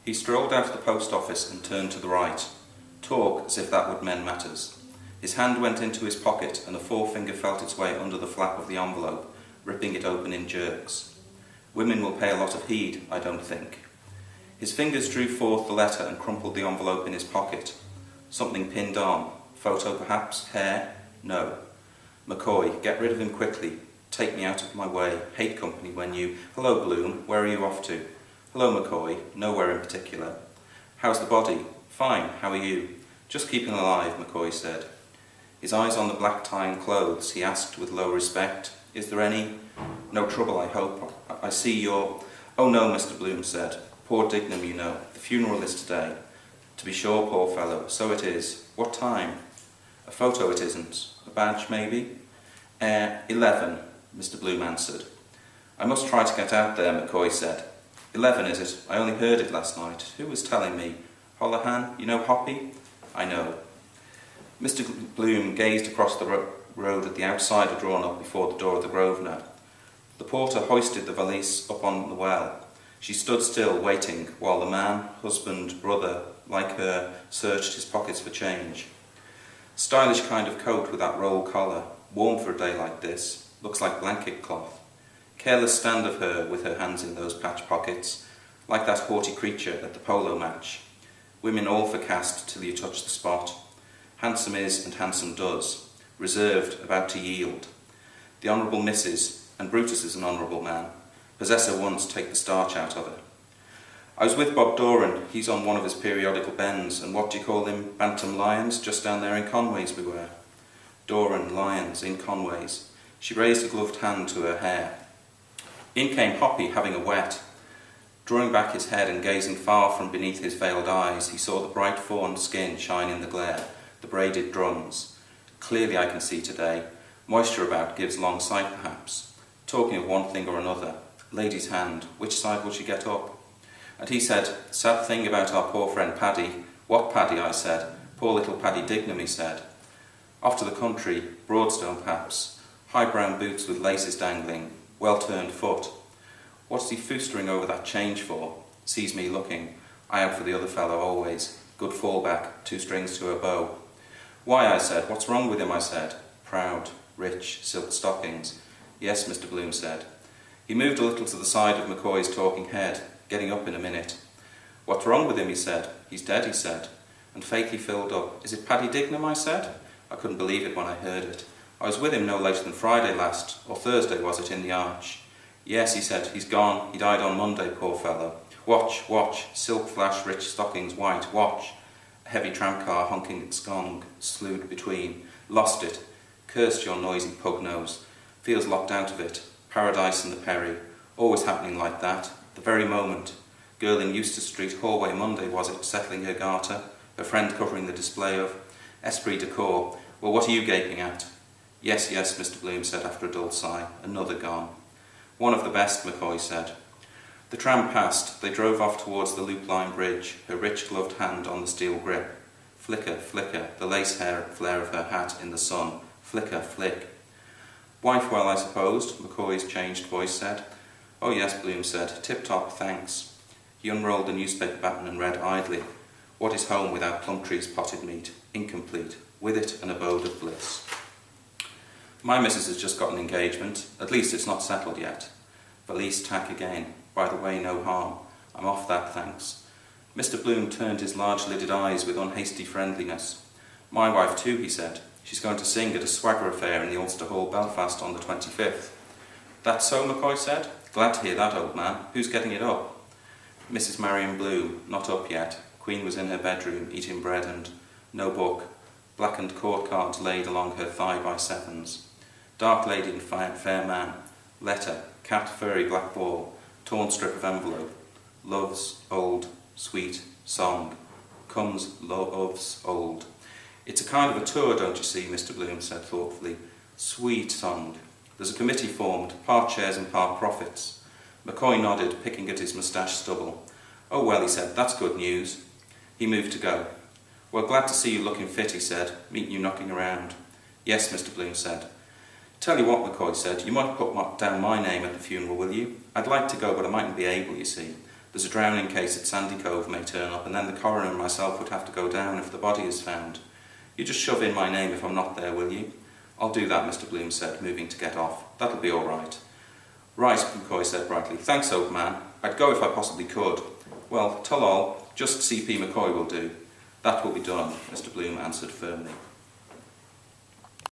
He strolled out of the post office and turned to the right. Talk as if that would mend matters. His hand went into his pocket and a forefinger felt its way under the flap of the envelope, ripping it open in jerks. Women will pay a lot of heed, I don't think. His fingers drew forth the letter and crumpled the envelope in his pocket. Something pinned on. Photo perhaps? Hair? No. McCoy, get rid of him quickly. Take me out of my way. Hate company when you... Hello, Bloom. Where are you off to? Hello, McCoy. Nowhere in particular. How's the body? Fine. How are you? Just keeping alive, McCoy said. His eyes on the black tie and clothes, he asked with low respect, Is there any... No trouble, I hope. I see you're... Oh no, Mr. Bloom said. Poor Dignam, you know. The funeral is today. To be sure, poor fellow. So it is. What time? A photo it isn't. A badge, maybe? 11, Mr. Bloom answered. I must try to get out there, McCoy said. 11, is it? I only heard it last night. Who was telling me? Holohan? You know Hoppy? I know. Mr. Bloom gazed across the road at the outsider drawn up before the door of the Grosvenor. The porter hoisted the valise up on the well. She stood still, waiting, while the man, husband, brother, like her, searched his pockets for change. Stylish kind of coat with that roll collar, warm for a day like this, looks like blanket cloth. Careless stand of her with her hands in those patch pockets, like that haughty creature at the polo match. Women all for caste till you touch the spot. Handsome is and handsome does, reserved, about to yield. The Honourable Mrs., and Brutus is an honourable man, possess her once, take the starch out of her. I was with Bob Doran, he's on one of his periodical bends, and what do you call him, Bantam Lions, just down there in Conway's we were. Doran, Lions, in Conway's. She raised a gloved hand to her hair. In came Hoppy, having a wet. Drawing back his head and gazing far from beneath his veiled eyes, he saw the bright fawn skin shine in the glare, the braided drums. Clearly I can see today. Moisture about gives long sight perhaps. Talking of one thing or another. Lady's hand. Which side will she get up? And he said, sad thing about our poor friend Paddy. What Paddy? I said. Poor little Paddy Dignam, he said. Off to the country, Broadstone perhaps. High brown boots with laces dangling. Well-turned foot. What's he foostering over that change for? Sees me looking. I am for the other fellow always. Good fallback, 2 strings to a bow. Why, I said. What's wrong with him, I said. Proud, rich, silk stockings. Yes, Mr. Bloom said. He moved a little to the side of McCoy's talking head, getting up in a minute. What's wrong with him, he said. He's dead, he said. And faintly filled up. Is it Paddy Dignam, I said. I couldn't believe it when I heard it. I was with him no later than Friday last, or Thursday was it, in the Arch. Yes, he said, he's gone. He died on Monday, poor fellow. Watch, watch. Silk flash, rich stockings, white. Watch. A heavy tramcar honking its gong, slewed between. Lost it. Cursed your noisy pug-nose. Feels locked out of it. Paradise in the Perry. Always happening like that. The very moment. Girl in Eustace Street hallway Monday, was it, settling her garter? Her friend covering the display of esprit de corps. Well, what are you gaping at? Yes, yes, Mr. Bloom said after a dull sigh. Another gone. One of the best, McCoy said. The tram passed. They drove off towards the Loop Line Bridge, her rich gloved hand on the steel grip. Flicker, flicker, the lace hair flare of her hat in the sun. Flicker, flick. Wife well, I supposed, McCoy's changed voice said. Oh yes, Bloom said. Tip-top, thanks. He unrolled the newspaper batten and read idly. What is home without Plumtree's potted meat? Incomplete. With it, an abode of bliss. My missus has just got an engagement. At least it's not settled yet. Valise tack again. By the way, no harm. I'm off that, thanks. Mr. Bloom turned his large-lidded eyes with unhasty friendliness. My wife too, he said. She's going to sing at a swagger affair in the Ulster Hall, Belfast on the 25th. That's so, McCoy said. Glad to hear that, old man. Who's getting it up? Mrs. Marion Bloom. Not up yet. Queen was in her bedroom, eating bread and no book. Blackened court cards laid along her thigh by sevens. Dark lady and fair man. Letter. Cat furry black ball. Torn strip of envelope. Love's old, sweet song. Comes love's old. It's a kind of a tour, don't you see, Mr. Bloom said thoughtfully. Sweet song. There's a committee formed, part shares and part profits. McCoy nodded, picking at his moustache stubble. Oh well, he said, that's good news. He moved to go. Well, glad to see you looking fit, he said, meeting you knocking around. Yes, Mr. Bloom said. Tell you what, McCoy said, you might put down my name at the funeral, will you? I'd like to go, but I mightn't be able, you see. There's a drowning case at Sandy Cove may turn up, and then the coroner and myself would have to go down if the body is found. You just shove in my name if I'm not there, will you?" "I'll do that," Mr. Bloom said, moving to get off. "That'll be all right." "Right," McCoy said brightly. "Thanks, old man. I'd go if I possibly could." "Well, tell all. Just CP McCoy will do." "That will be done," Mr. Bloom answered firmly.